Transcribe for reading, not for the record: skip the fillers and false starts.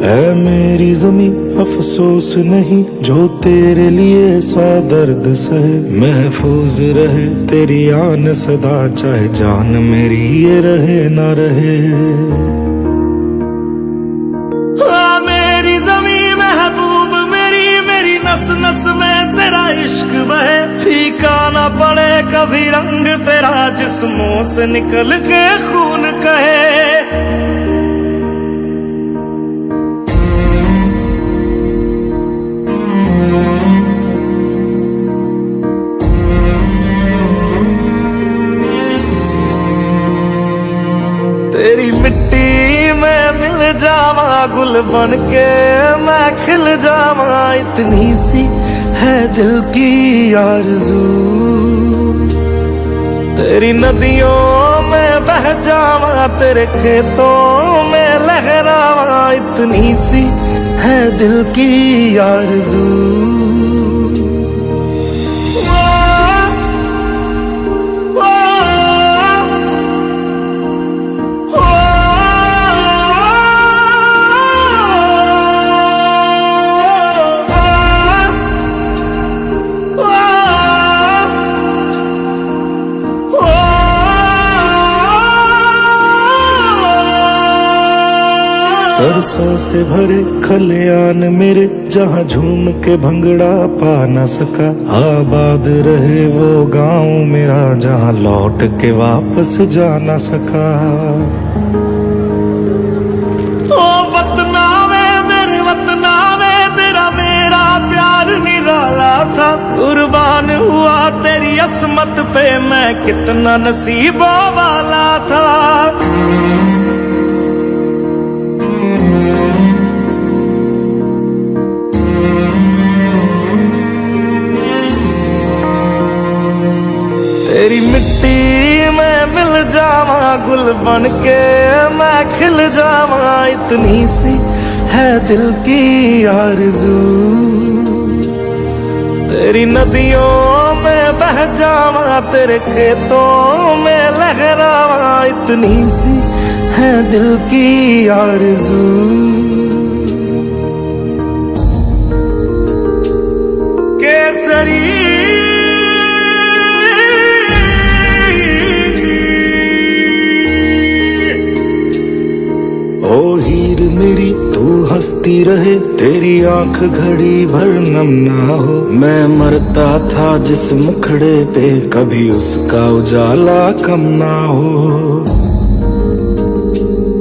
ऐ मेरी ज़मीं अफसोस नहीं जो तेरे लिए 100 दर्द सहे। महफूज रहे तेरी आन सदा, चाहे जान मेरी ये रहे ना रहे। मेरी ज़मीं महबूब मेरी, मेरी नस नस में तेरा इश्क बहे। फीका ना पड़े कभी रंग तेरा, जिस्मों से निकल के खून कहे। तेरी मिट्टी में मिल जावा, गुल बन के मैं खिल जावा। इतनी सी है दिल की आरज़ू, तेरी नदियों में बह जावा, तेरे खेतों में लहरावा। इतनी सी है दिल की आरज़ू। सरसों से भरे खलियान मेरे, जहाँ झूम के भंगड़ा पा न सका। आबाद रहे वो गांव मेरा, जहाँ लौट के वापस जा न सका। ओ वतना में मेरे वतना में, तेरा मेरा प्यार निराला था। कुर्बान हुआ तेरी असमत पे, मैं कितना नसीबों वाला था। तेरी मिट्टी में मिल जावा, गुल बन के मैं खिल जावा। इतनी सी है दिल की आरज़ू, तेरी नदियों में बह जावा, तेरे खेतों में लहरावा। इतनी सी है दिल की आरज़ू। केसरी ओ हीर मेरी तू हंसती रहे, तेरी आंख घड़ी भर नम ना हो। मैं मरता था जिस मुखड़े पे, कभी उसका उजाला कम ना हो।